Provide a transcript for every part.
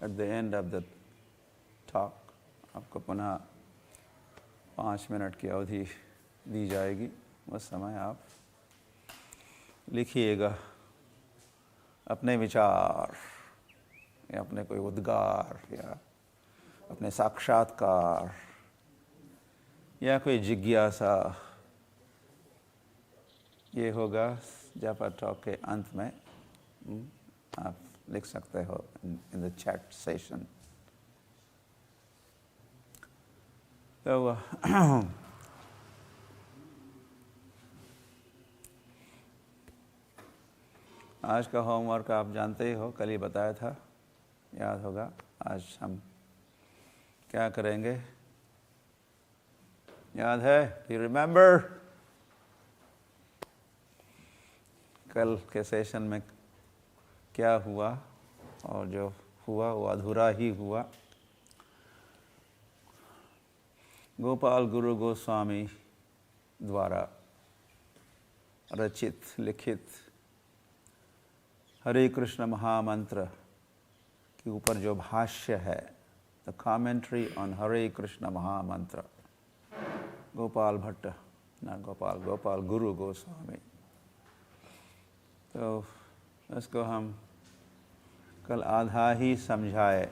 At the end of the talk आपको पुनः 5 minute की अवधि दी जाएगी। उस समय आप लिखिएगा अपने विचार या अपने कोई उद्गार या अपने साक्षात्कार या कोई जिज्ञासा। ये होगा जब टॉक के अंत में आप लिख सकते हो इन द चैट सेशन। तो आज का होमवर्क आप जानते ही हो, कल ही बताया था, याद होगा। आज हम क्या करेंगे, याद है? You remember? कल के सेशन में क्या हुआ, और जो हुआ वो अधूरा ही हुआ। गोपाल गुरु गोस्वामी द्वारा रचित लिखित हरे कृष्ण महामंत्र के ऊपर जो भाष्य है, द कमेंट्री ऑन हरे कृष्ण महामंत्र, गोपाल भट्ट, ना गोपाल गुरु गोस्वामी। तो इसको हम कल आधा ही समझाए।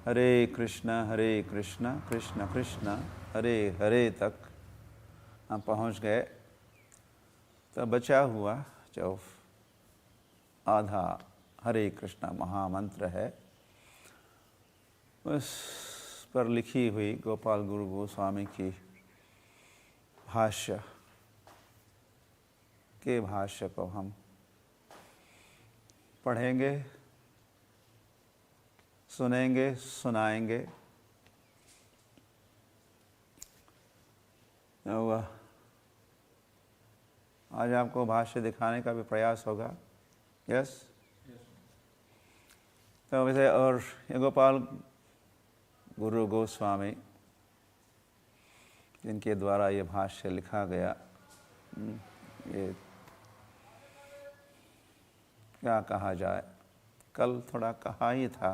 हरे कृष्ण कृष्ण कृष्ण हरे हरे तक हम पहुंच गए। तो बचा हुआ जो आधा हरे कृष्ण महामंत्र है, उस पर लिखी हुई गोपाल गुरु गोस्वामी की भाष्य के भाष्य को हम पढ़ेंगे, सुनेंगे, सुनाएंगे। आज आपको भाष्य दिखाने का भी प्रयास होगा। यस? तो वैसे, और ये गोपाल गुरु गोस्वामी जिनके द्वारा ये भाष्य लिखा गया, ये क्या कहा जाए, कल थोड़ा कहा ही था।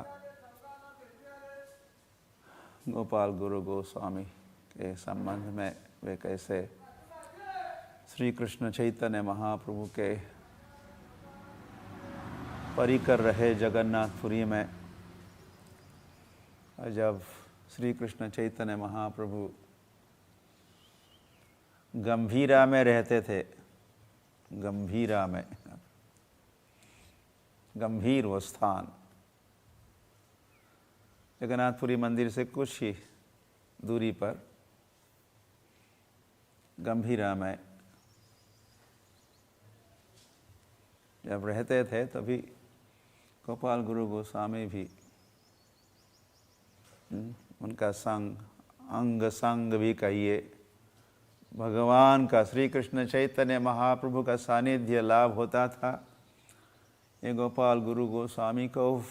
गोपाल गुरु गोस्वामी के संबंध में वे कैसे श्री कृष्ण चैतन्य महाप्रभु के परिकर रहे जगन्नाथपुरी में। और जब श्री कृष्ण चैतन्य महाप्रभु गंभीरा में रहते थे, गंभीरा में, गंभीर वो स्थान जगन्नाथपुरी मंदिर से कुछ ही दूरी पर गंभीरा में जब रहते थे, तभी गोपाल गुरु गोस्वामी भी उनका संग, अंग संग भी कहिए, भगवान का, श्री कृष्ण चैतन्य महाप्रभु का सानिध्य लाभ होता था। ये गोपाल गुरु गोस्वामी को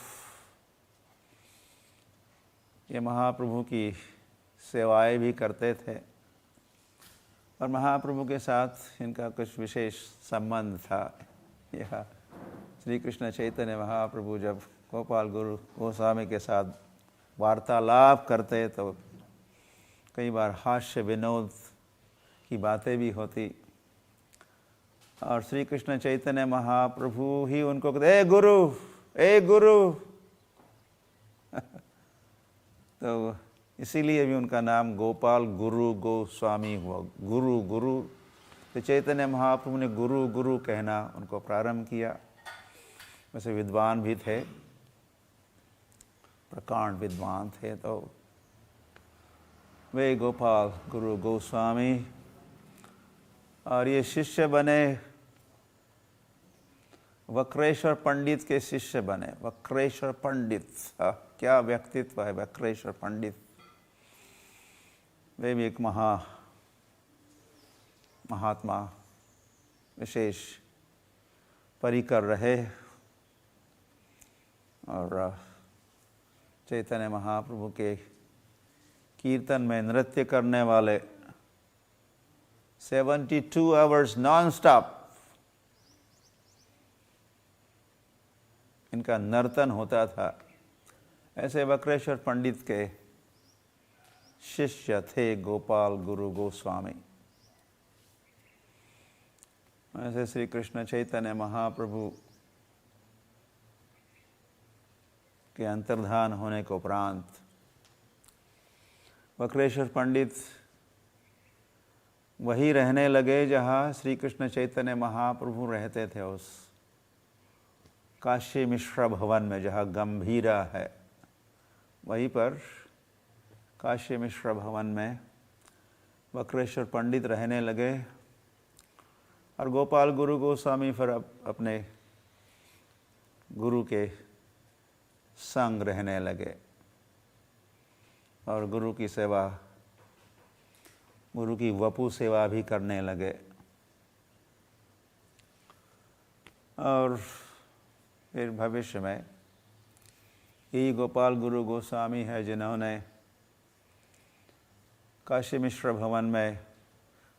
ये महाप्रभु की सेवाएं भी करते थे, और महाप्रभु के साथ इनका कुछ विशेष संबंध था। यह श्री कृष्ण चैतन्य महाप्रभु जब गोपाल गुरु गोस्वामी के साथ वार्तालाप करते तो कई बार हास्य विनोद की बातें भी होती, और श्री कृष्ण चैतन्य महाप्रभु ही उनको कहते, ए गुरु तो इसीलिए भी उनका नाम गोपाल गुरु गोस्वामी हुआ। गुरु गुरु तो चैतन्य महाप्रभु ने गुरु गुरु कहना उनको प्रारंभ किया। वैसे विद्वान भी थे, प्रकांड विद्वान थे, तो वे गोपाल गुरु गोस्वामी, और ये शिष्य बने, वक्रेश्वर पंडित के शिष्य बने। वक्रेश्वर पंडित, क्या व्यक्तित्व है वक्रेश्वर पंडित। वे भी एक महात्मा, विशेष परिकर रहे, और चैतन्य महाप्रभु के कीर्तन में नृत्य करने वाले 72 आवर्स नॉन स्टॉप इनका नर्तन होता था, ऐसे वक्रेश्वर पंडित के शिष्य थे गोपाल गुरु गोस्वामी। ऐसे श्री कृष्ण चैतन्य महाप्रभु के अंतर्धान होने के उपरांत वक्रेश्वर पंडित वही रहने लगे जहाँ श्री कृष्ण चैतन्य महाप्रभु रहते थे, उस काशी मिश्र भवन में जहाँ गंभीरा है, वहीं पर काशी मिश्र भवन में वक्रेश्वर पंडित रहने लगे और गोपाल गुरु गोस्वामी फिर अपने गुरु के संग रहने लगे और गुरु की सेवा, गुरु की वपु सेवा भी करने लगे। और फिर भविष्य में यही गोपाल गुरु गोस्वामी है जिन्होंने काशी मिश्र भवन में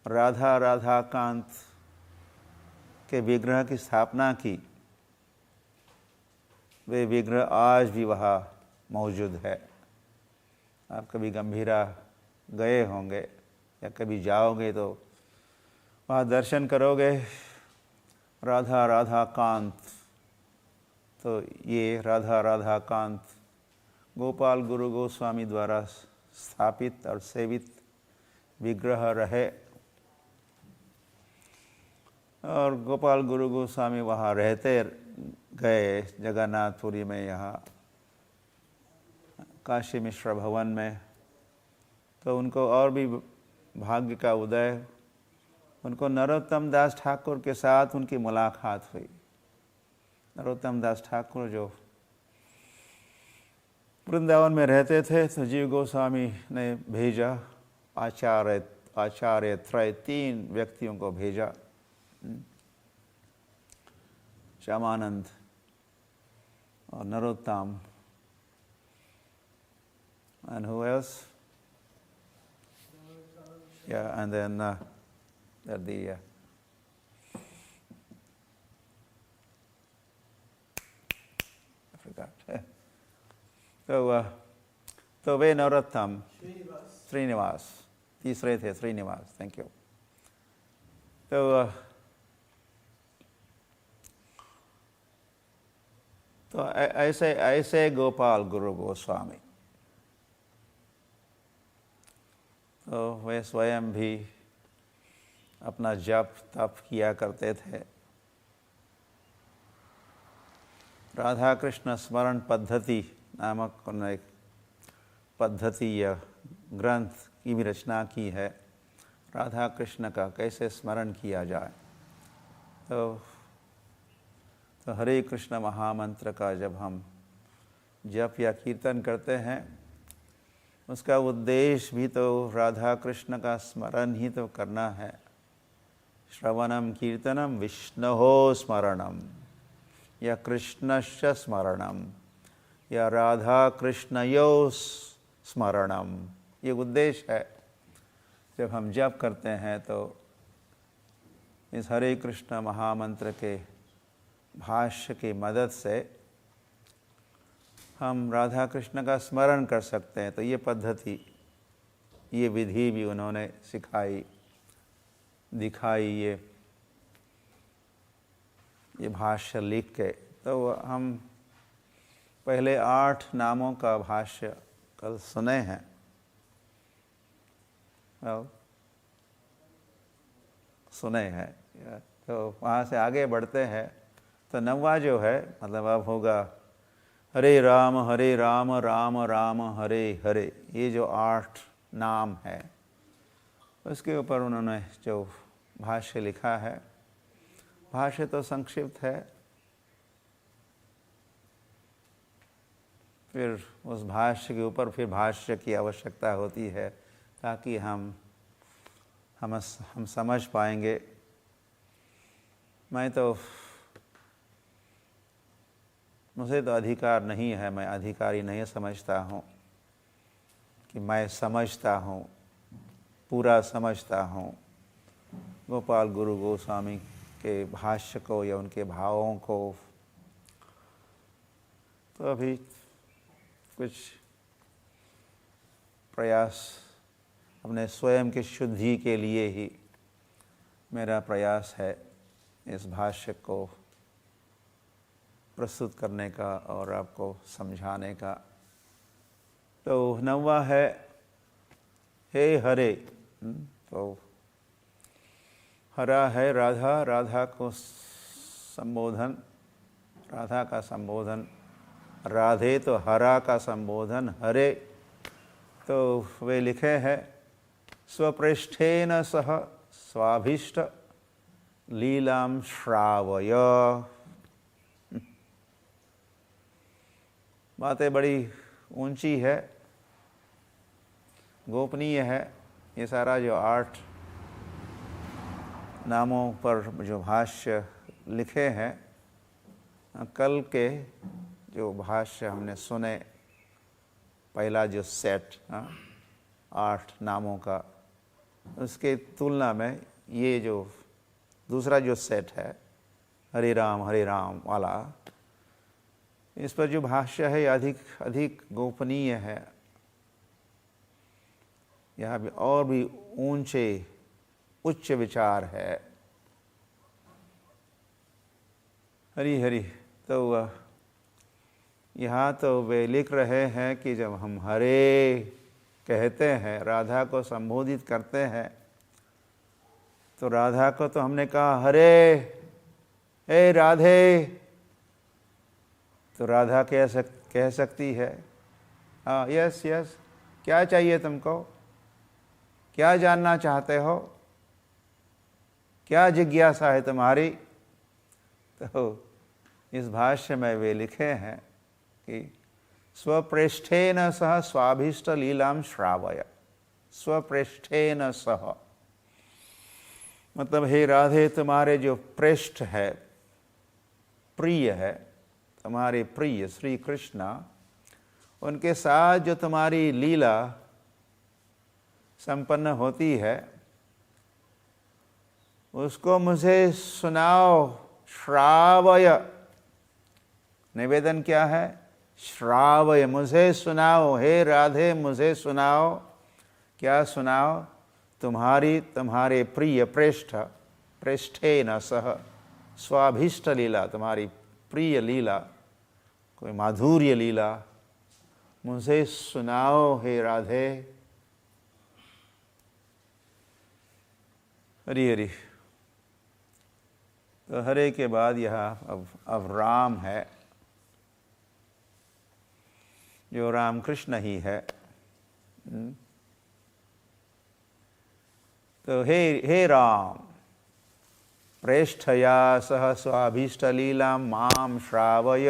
राधा राधाकांत के विग्रह की स्थापना की। वे विग्रह आज भी वहाँ मौजूद है। आप कभी गंभीरा गए होंगे या कभी जाओगे तो वहाँ दर्शन करोगे राधा राधाकांत। तो ये राधा राधाकांत गोपाल गुरु गोस्वामी द्वारा स्थापित और सेवित विग्रह रहे और गोपाल गुरु गोस्वामी वहाँ रहते गए जगन्नाथपुरी में, यहाँ काशी मिश्र भवन में। तो उनको और भी भाग्य का उदय, उनको नरोत्तम दास ठाकुर के साथ उनकी मुलाकात हुई। नरोत्तम दास ठाकुर जो वृंदावन में रहते थे, तो जीव गोस्वामी ने भेजा, आचार्य त्रय 3 व्यक्तियों को भेजा, श्यामानंद और Narottam, and who else? Yeah, and then I forgot. तो वे नरोत्तम, श्रीनिवास, तीसरे थे श्रीनिवास, थैंक यू। तो ऐसे गोपाल गुरु गोस्वामी, तो वे स्वयं भी अपना जप तप किया करते थे। राधा कृष्ण स्मरण पद्धति नामक उन्होंने एक पद्धति या ग्रंथ की भी रचना की है, राधा कृष्ण का कैसे स्मरण किया जाए। तो हरे कृष्ण महामंत्र का जब हम जप या कीर्तन करते हैं, उसका उद्देश्य भी तो राधा कृष्ण का स्मरण ही तो करना है। श्रवणम कीर्तनम विष्णोः स्मरणम या कृष्णस्य स्मरणम या राधा कृष्णयोः स्मरणम, ये उद्देश्य है। जब हम जप करते हैं तो इस हरे कृष्ण महामंत्र के भाष्य की मदद से हम राधा कृष्ण का स्मरण कर सकते हैं। तो ये पद्धति, ये विधि भी उन्होंने सिखाई, दिखाई, ये भाष्य लिख के। तो हम पहले 8 नामों का भाष्य कल सुने हैं, तो वहाँ से आगे बढ़ते हैं। तो 9वां जो है, मतलब अब होगा हरे राम राम राम हरे हरे। ये जो 8 नाम है, उसके ऊपर उन्होंने जो भाष्य लिखा है, भाष्य तो संक्षिप्त है, फिर उस भाष्य के ऊपर फिर भाष्य की आवश्यकता होती है ताकि हम समझ पाएंगे। मुझे तो अधिकार नहीं है, मैं अधिकारी नहीं समझता हूँ कि मैं समझता हूँ, पूरा समझता हूँ गोपाल गुरु गोस्वामी के भाष्य को या उनके भावों को। तो अभी कुछ प्रयास अपने स्वयं की शुद्धि के लिए ही मेरा प्रयास है इस भाष्य को प्रस्तुत करने का और आपको समझाने का। तो 9वां है हे हरे। तो हरा है राधा, राधा को संबोधन, राधा का संबोधन, राधे तो हरा का संबोधन, हरे। तो वे लिखे हैं स्वपृष्ठेन सह स्वाभीष्ट लीलां श्रावय। बातें बड़ी ऊंची है, गोपनीय है। ये सारा जो 8 नामों पर जो भाष्य लिखे हैं, कल के जो भाष्य हमने सुने, पहला जो सेट 8 नामों का, उसके तुलना में ये जो दूसरा जो सेट है हरे राम वाला, इस पर जो भाष्य है अधिक गोपनीय है। यहाँ भी और भी ऊंचे उच्च विचार है। हरि हरि। तो यहाँ तो वे लिख रहे हैं कि जब हम हरे कहते हैं, राधा को संबोधित करते हैं, तो राधा को तो हमने कहा हरे, हे राधे, तो राधा कह सकती है हाँ यस यस, क्या चाहिए तुमको, क्या जानना चाहते हो, क्या जिज्ञासा है तुम्हारी। तो इस भाष्य में वे लिखे हैं कि स्वपृष्ठेन सह स्वाभीष्ट लीलां श्रावय। स्वपृष्ठेन सह मतलब हे राधे, तुम्हारे जो पृष्ठ है, प्रिय है, तुम्हारे प्रिय श्री कृष्ण, उनके साथ जो तुम्हारी लीला संपन्न होती है, उसको मुझे सुनाओ। श्रावय, निवेदन क्या है? श्रावय, मुझे सुनाओ। हे राधे, मुझे सुनाओ। क्या सुनाओ? तुम्हारे प्रिय पृष्ठ, पृष्ठेन सह स्वाभीष्ट लीला, तुम्हारी प्रिय लीला, कोई माधुर्य लीला मुझे सुनाओ हे राधे। हरि हरि। तो हरे के बाद यहाँ अब राम है, जो राम कृष्ण ही है। तो हे राम, प्रेष्ठया सह स्वाभीष्ट लीला माम श्रावय।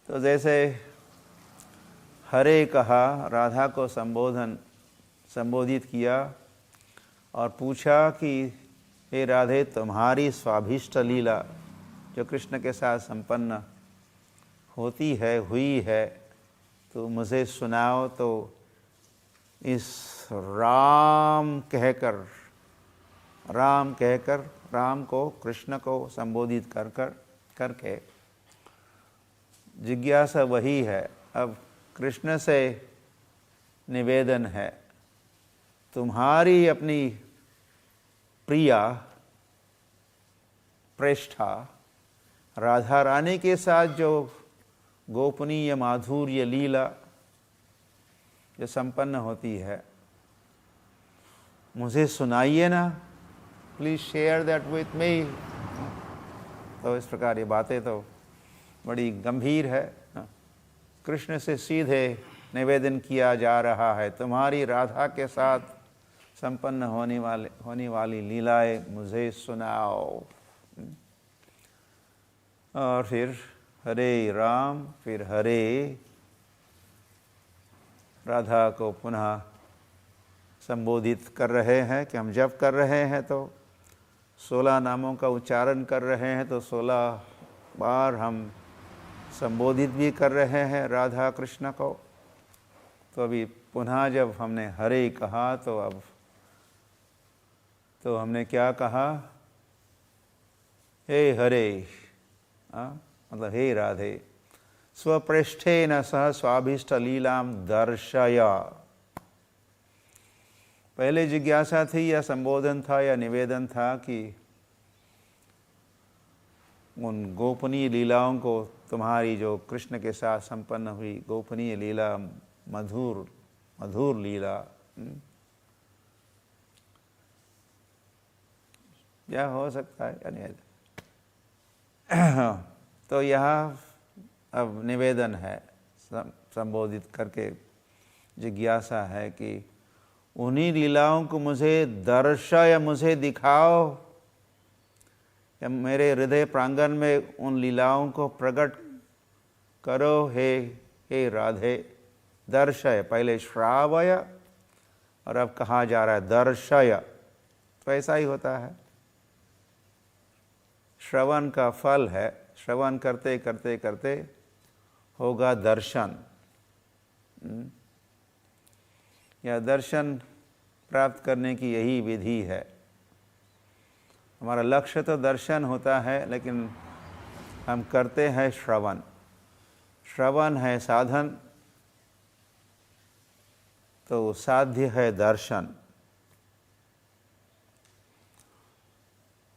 तो जैसे हरे कहा, राधा को संबोधित किया और पूछा कि हे राधे, तुम्हारी स्वाभीष्ट लीला जो कृष्ण के साथ संपन्न होती है, हुई है, तो मुझे सुनाओ। तो इस राम कहकर राम को, कृष्ण को संबोधित करके जिज्ञासा वही है। अब कृष्ण से निवेदन है, तुम्हारी अपनी प्रिया पृष्ठा राधा रानी के साथ जो गोपनीय माधुर्य लीला जो संपन्न होती है, मुझे सुनाइए ना, please share that with me. तो इस प्रकार ये बातें तो बड़ी गंभीर है। कृष्ण से सीधे निवेदन किया जा रहा है, तुम्हारी राधा के साथ संपन्न होने वाली लीलाएं मुझे सुनाओ। और फिर हरे राम, फिर हरे, राधा को पुनः संबोधित कर रहे हैं कि हम जप कर रहे हैं तो 16 नामों का उच्चारण कर रहे हैं, तो 16 बार हम संबोधित भी कर रहे हैं राधा कृष्ण को। तो अभी पुनः जब हमने हरे कहा, तो अब तो हमने क्या कहा? हे हरे, मतलब हे राधे, स्वपृष्ठेन सह स्वाभीष्ट लीलाम दर्शय। पहले जिज्ञासा थी या संबोधन था या निवेदन था कि उन गोपनीय लीलाओं को, तुम्हारी जो कृष्ण के साथ संपन्न हुई गोपनीय लीला, मधुर मधुर लीला, यह हो सकता है या नहीं? तो यह अब निवेदन है, संबोधित करके जिज्ञासा है कि उन्हीं लीलाओं को मुझे दर्शय, मुझे दिखाओ, या मेरे हृदय प्रांगण में उन लीलाओं को प्रकट करो हे राधे। दर्शय, पहले श्रावय और अब कहा जा रहा है दर्शय, तो ऐसा ही होता है। श्रवण का फल है, श्रवण करते करते करते होगा दर्शन। या दर्शन प्राप्त करने की यही विधि है। हमारा लक्ष्य तो दर्शन होता है, लेकिन हम करते हैं श्रवण। श्रवण है साधन, तो साध्य है दर्शन।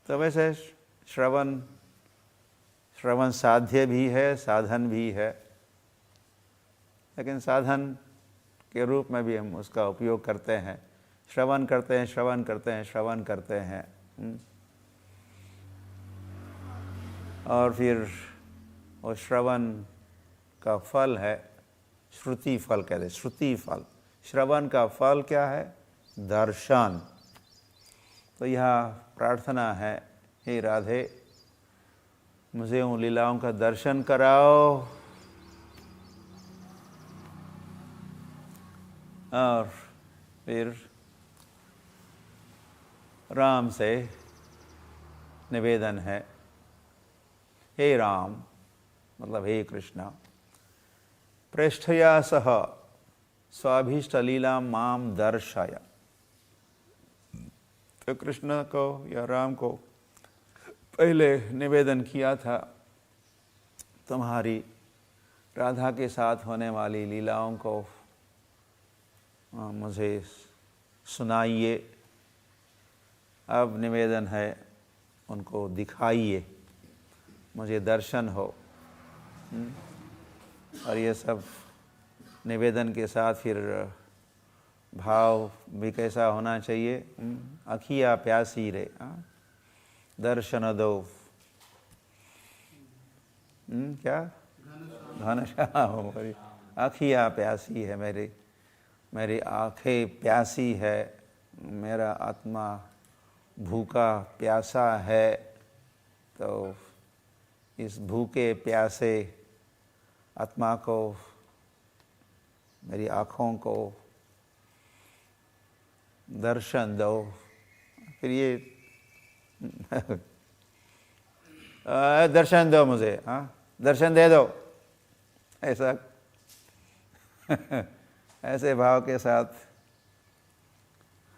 तो वैसे श्रवण साध्य भी है, साधन भी है, लेकिन साधन के रूप में भी हम उसका उपयोग करते हैं। श्रवण करते हैं, श्रवण करते हैं, श्रवण करते हैं, और फिर वो श्रवण का फल है, श्रुति फल कहते हैं, श्रुति फल। श्रवण का फल क्या है? दर्शन। तो यह प्रार्थना है, हे राधे, मुझे उन लीलाओं का दर्शन कराओ, और फिर राम से निवेदन है, हे राम, मतलब हे कृष्ण, पृष्ठया सह स्वाभीष्ट लीला माम दर्शय। तो कृष्ण को या राम को पहले निवेदन किया था, तुम्हारी राधा के साथ होने वाली लीलाओं को मुझे सुनाइए। अब निवेदन है, उनको दिखाइए, मुझे दर्शन हो। और ये सब निवेदन के साथ फिर भाव भी कैसा होना चाहिए? अखिया प्यासी रे, दर्शन दो। क्या? घनश्याम, मेरी अखिया प्यासी है, मेरी आँखें प्यासी है, मेरा आत्मा भूखा प्यासा है। तो इस भूखे प्यासे आत्मा को, मेरी आँखों को दर्शन दो। फिर ये दर्शन दो मुझे, दर्शन दे दो, ऐसा ऐसे भाव के साथ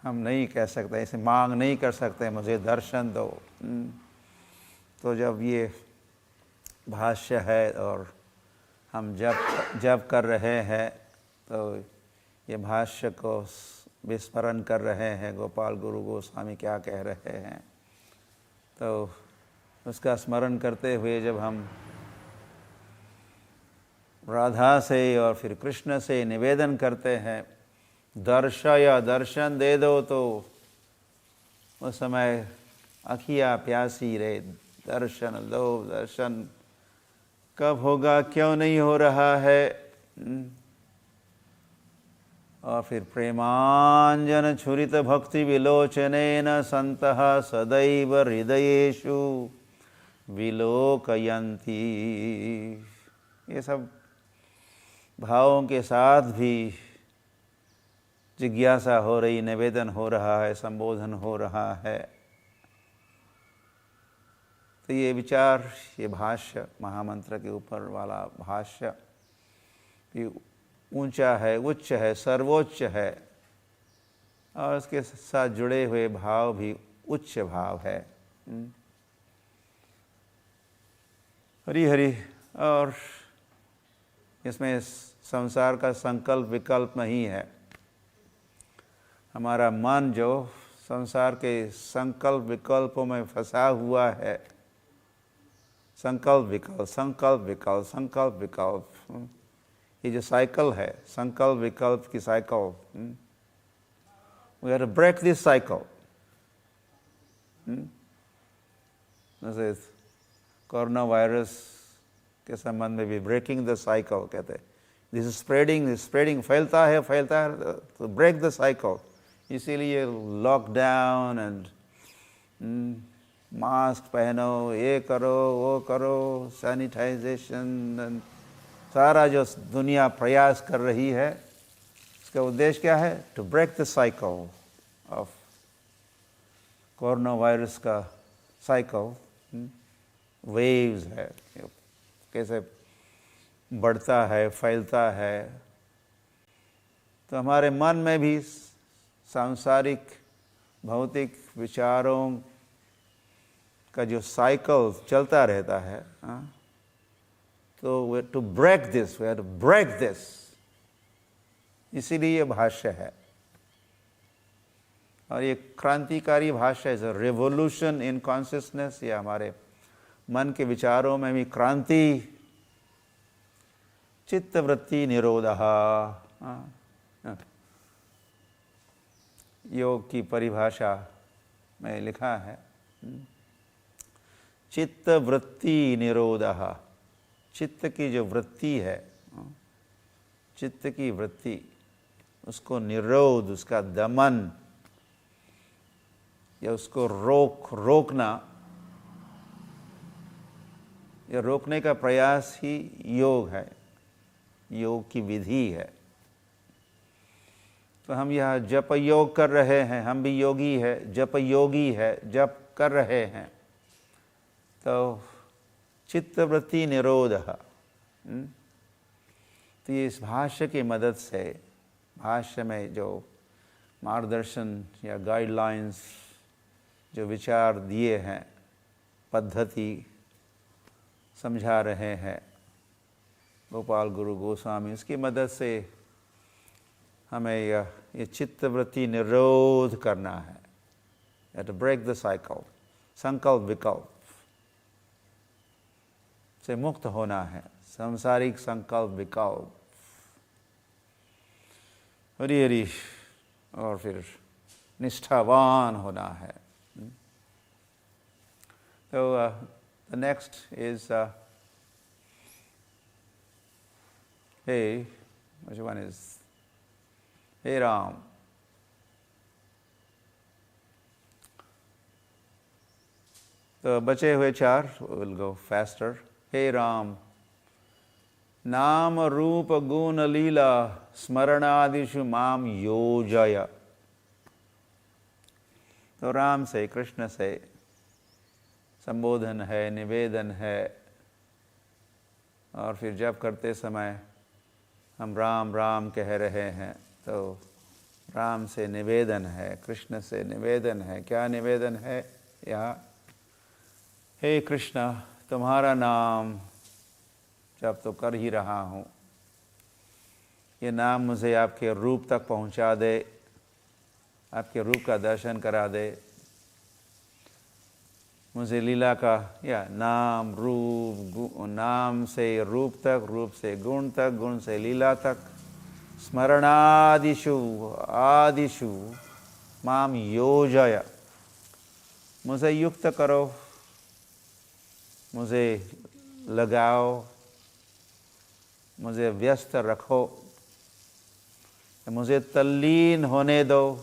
हम नहीं कह सकते, ऐसे मांग नहीं कर सकते, मुझे दर्शन दो। तो जब ये भाष्य है और हम जब कर रहे हैं, तो ये भाष्य को विस्मरण कर रहे हैं, गोपाल गुरु गोस्वामी क्या कह रहे हैं। तो उसका स्मरण करते हुए जब हम राधा से और फिर कृष्ण से निवेदन करते हैं, दर्शय, दर्शन दे दो, तो उस समय अखियाँ प्यासी रे, दर्शन दो। दर्शन कब होगा, क्यों नहीं हो रहा है? और फिर प्रेमांजन छुरित भक्ति विलोचनेन संतः सदैव हृदयेषु विलोकयन्ति। ये सब भावों के साथ भी जिज्ञासा हो रही, निवेदन हो रहा है, संबोधन हो रहा है। तो ये विचार, ये भाष्य, महामंत्र के ऊपर वाला भाष्य ऊंचा है, उच्च है, सर्वोच्च है, और उसके साथ जुड़े हुए भाव भी उच्च भाव है। हरी हरी। और इसमें संसार का संकल्प विकल्प नहीं है। हमारा मन जो संसार के संकल्प विकल्पों में फंसा हुआ है, संकल्प विकल्प संकल्प विकल्प संकल्प विकल्प, ये जो साइकिल है, संकल्प विकल्प की cycle, we have to break this cycle. जैसे कोरोना वायरस के संबंध में भी ब्रेकिंग द साइकिल कहते हैं। दिस इज स्प्रेडिंग, फैलता है, तो ब्रेक द साइकिल। इसीलिए लॉकडाउन एंड मास्क पहनो, ये करो, वो करो, सैनिटाइजेशन एंड सारा जो दुनिया प्रयास कर रही है, इसका उद्देश्य क्या है? To break the cycle of corona virus का साइकिल। वेव्स है, कैसे बढ़ता है, फैलता है। तो हमारे मन में भी सांसारिक भौतिक विचारों का जो साइकिल चलता रहता है, तो way to break this, we have to break this. इसीलिए ये भाष्य है, और ये क्रांतिकारी भाष्य है, रेवोल्यूशन इन कॉन्शियसनेस। या हमारे मन के विचारों में भी क्रांति, चित्तवृत्ति निरोधः। योग की परिभाषा में लिखा है, चित्तवृत्ति निरोधः। चित्त की जो वृत्ति है, चित्त की वृत्ति, उसको निरोध, उसका दमन या उसको रोकना, या रोकने का प्रयास ही योग है, योग की विधि है। तो हम यह जप योग कर रहे हैं, हम भी योगी है, जप योगी है, जप कर रहे हैं। तो चित्तवृत्ति निरोधः। तो ये इस भाष्य की मदद से, भाष्य में जो मार्गदर्शन या गाइडलाइंस, जो विचार दिए हैं, पद्धति समझा रहे हैं गोपाल गुरु गोस्वामी, इसकी मदद से हमें ये चित्तवृत्ति निरोध करना है, टू ब्रेक द साइकिल, संकल्प विकल्प से मुक्त होना है, सांसारिक संकल्प विकल्प। हरि हरि। और फिर निष्ठावान होना है। तो the next is hey, which one is Hey Ram. तो बचे हुए चार, we'll go faster. हे राम, नाम रूप गुण लीला स्मरणादिषु माम योजय। तो राम से, कृष्ण से संबोधन है, निवेदन है। और फिर जप करते समय हम राम राम कह रहे हैं, तो राम से निवेदन है, कृष्ण से निवेदन है। क्या निवेदन है यहाँ? हे कृष्ण, तुम्हारा नाम जप तो कर ही रहा हूँ, ये नाम मुझे आपके रूप तक पहुँचा दे, आपके रूप का दर्शन करा दे। मुझे लीला का, या नाम रूप, नाम से रूप तक, रूप से गुण तक, गुण से लीला तक, स्मरणादिषु आदिषु माम योजय। मुझे युक्त करो, मुझे लगाओ, मुझे व्यस्त रखो, मुझे तल्लीन होने दो।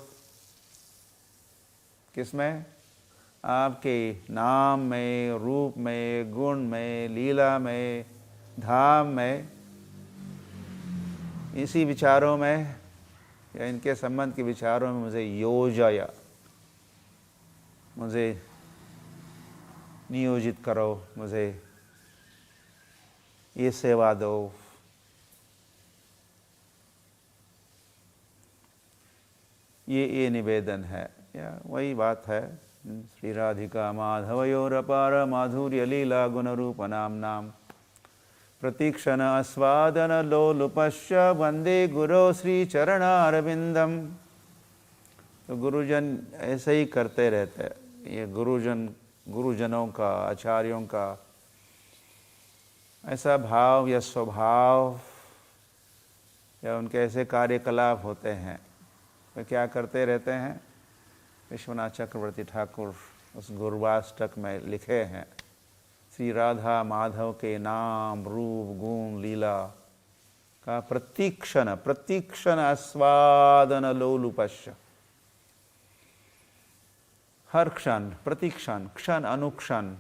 किसमें? आपके नाम में, रूप में, गुण में, लीला में, धाम में, इसी विचारों में या इनके संबंध के विचारों में मुझे योजया, मुझे नियोजित करो, मुझे ये सेवा दो। ये निवेदन है, या वही बात है। श्री राधिका माधवयोरपार माधुर्य लीला गुणरूप नाम प्रतीक्षण आस्वादन लोलुपश्च वंदे गुरो श्री चरणारविंदम। तो गुरुजन ऐसे ही करते रहते हैं। ये गुरुजनों का, आचार्यों का ऐसा भाव या स्वभाव या उनके ऐसे कार्यकलाप होते हैं। वे क्या करते रहते हैं? विश्वनाथ चक्रवर्ती ठाकुर उस गुरुवाष्टक में लिखे हैं, श्री राधा माधव के नाम रूप गुण लीला का प्रतीक्षण आस्वादन लोलुपश्च। हर क्षण, प्रतिक्षण, क्षण अनुक्षण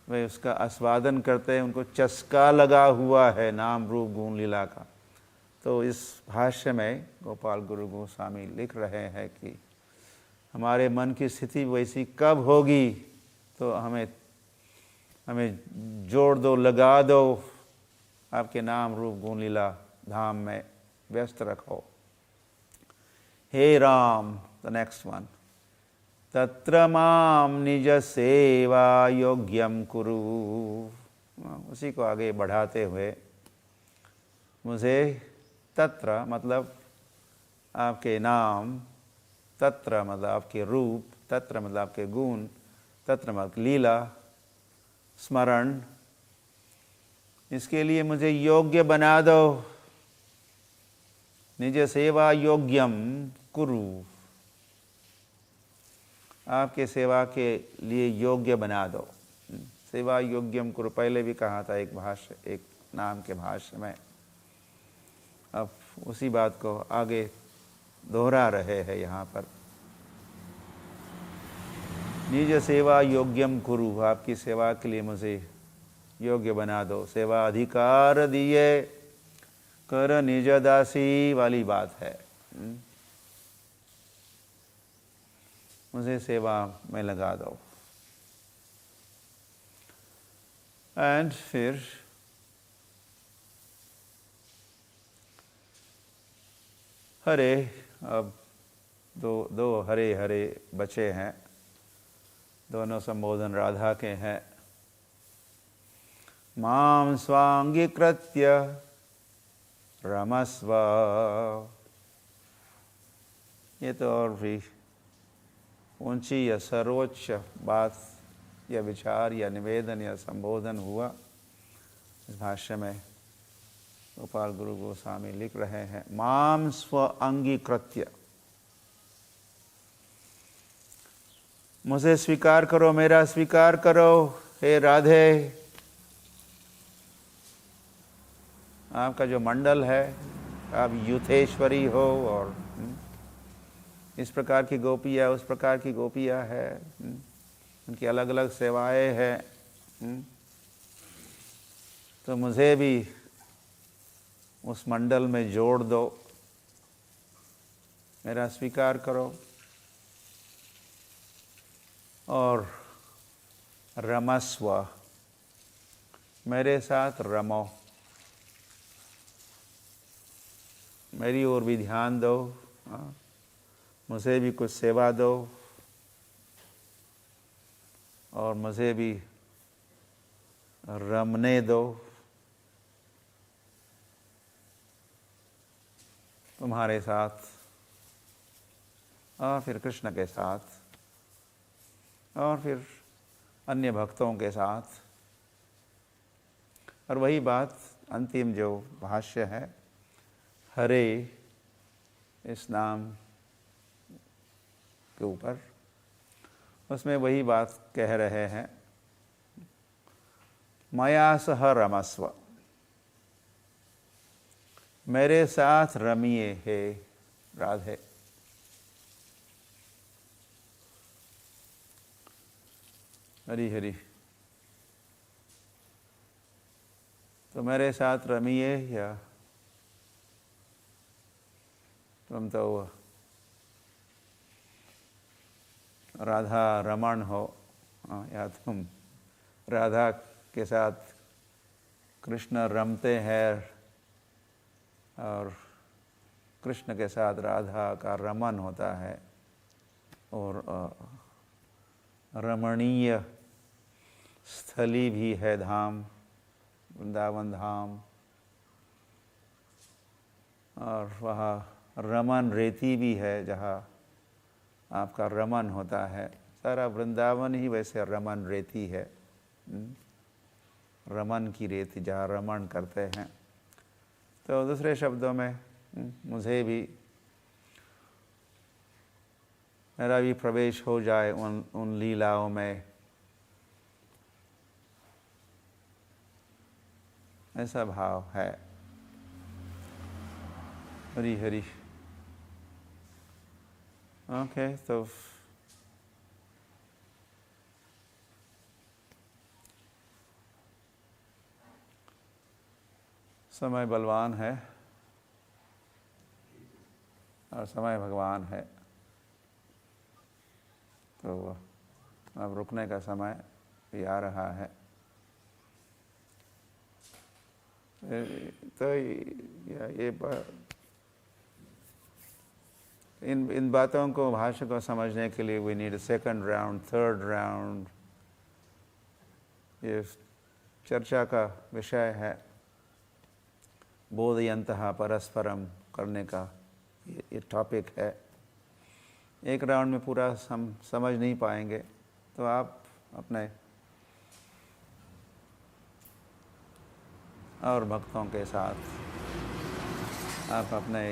वे उसका आस्वादन करते हैं। उनको चस्का लगा हुआ है नाम रूप गुण लीला का। तो इस भाष्य में गोपाल गुरु गोस्वामी लिख रहे हैं कि हमारे मन की स्थिति वैसी कब होगी, तो हमें जोड़ दो, लगा दो, आपके नाम रूप गुण लीला धाम में व्यस्त रखो। हे राम, द नेक्स्ट वन, तत्र माम निज सेवा योग्यम कुरु। उसी को आगे बढ़ाते हुए मुझे तत्र मतलब आपके नाम, तत्र मतलब आपके रूप, तत्र मतलब आपके गुण, तत्र मतलब लीला, स्मरण, इसके लिए मुझे योग्य बना दो। निज सेवा योग्यम कुरु, आपके सेवा के लिए योग्य बना दो। सेवा योग्यम कुरु पहले भी कहा था एक नाम के भाष्य में। अब उसी बात को आगे दोहरा रहे हैं यहाँ पर। निज सेवा योग्यम कुरु, आपकी सेवा के लिए मुझे योग्य बना दो। सेवा अधिकार दिए कर निज दासी वाली बात है। मुझे सेवा में लगा दो। एंड फिर हरे, अब दो हरे हरे बचे हैं। दोनों संबोधन राधा के हैं। माम स्वांगीकृत्य रमस्व, ये तो और भी ऊंची या सर्वोच्च बात या विचार या निवेदन या संबोधन हुआ। इस भाष्य में गोपाल गुरु गोस्वामी लिख रहे हैं, माम स्व अंगीकृत्य, मुझे स्वीकार करो, मेरा स्वीकार करो। हे राधे, आपका जो मंडल है, आप यूथेश्वरी हो और इस प्रकार की गोपियाँ, उस प्रकार की गोपियाँ है, उनकी अलग अलग सेवाएं हैं। तो मुझे भी उस मंडल में जोड़ दो, मेरा स्वीकार करो और रमस्व, मेरे साथ रमो, मेरी ओर भी ध्यान दो, मुझे भी कुछ सेवा दो और मुझे भी रमने दो। तुम्हारे साथ और फिर कृष्ण के साथ और फिर अन्य भक्तों के साथ। और वही बात अंतिम जो भाष्य है, हरे इस नाम के ऊपर, उसमें वही बात कह रहे हैं, मया सह रमस्व, मेरे साथ रमिए हे राधे। हरि हरि। तो मेरे साथ रमिए, या तुम तो राधा रमण हो, या तुम राधा के साथ कृष्ण रमते हैं और कृष्ण के साथ राधा का रमन होता है। और रमणीय स्थली भी है धाम, वृंदावन धाम। और वहाँ रमन रेती भी है जहाँ आपका रमन होता है। सारा वृंदावन ही वैसे रमन रेती है, रमन की रेती जहाँ रमन करते हैं। तो दूसरे शब्दों में मुझे भी, मेरा भी प्रवेश हो जाए उन लीलाओं में, ऐसा भाव है। हरी हरी। ओके, तो समय बलवान है और समय भगवान है, तो अब रुकने का समय भी आ रहा है। तो ये इन बातों को, भाषा को समझने के लिए we need second round, third round. ये चर्चा का विषय है, बोधयन्तः परस्परम करने का ये टॉपिक है। एक राउंड में पूरा समझ नहीं पाएंगे, तो आप अपने और भक्तों के साथ, आप अपने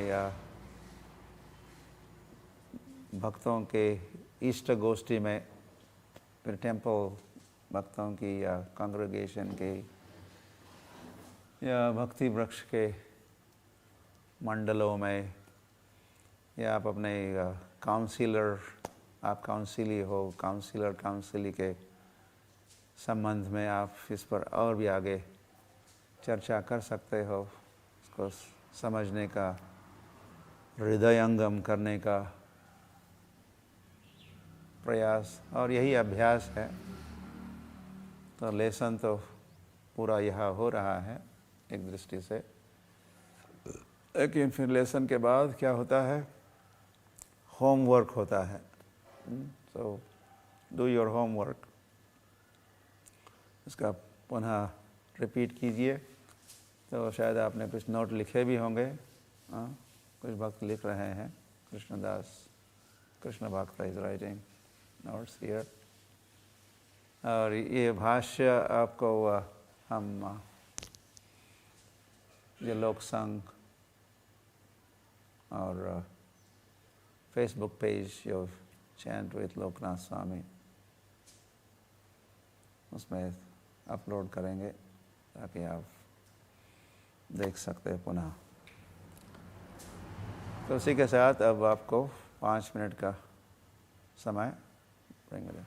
भक्तों के इष्ट गोष्ठी में, फिर टेम्पल भक्तों की या कांग्रेगेशन के या भक्ति वृक्ष के मंडलों में, या आप अपने काउंसिलर, आप काउंसिली हो, काउंसिलर काउंसिली के संबंध में आप इस पर और भी आगे चर्चा कर सकते हो। इसको समझने का, हृदयंगम करने का प्रयास, और यही अभ्यास है। तो लेसन तो पूरा यहाँ हो रहा है एक दृष्टि से, लेकिन फिर लेसन के बाद क्या होता है, होमवर्क होता है। सो डू योर होमवर्क, इसका पुनः रिपीट कीजिए। तो शायद आपने कुछ नोट लिखे भी होंगे, कुछ भक्त लिख रहे हैं। कृष्णदास, कृष्ण भक्त इज राइटिंग नोट्स हियर। और ये भाष्य आपको हम ये लोक संघ और फेसबुक पेज जो चैंट विद लोकनाथ स्वामी, उसमें अपलोड करेंगे ताकि आप देख सकते हैं पुनः। तो उसी के साथ अब आपको 5 मिनट का समय देंगे।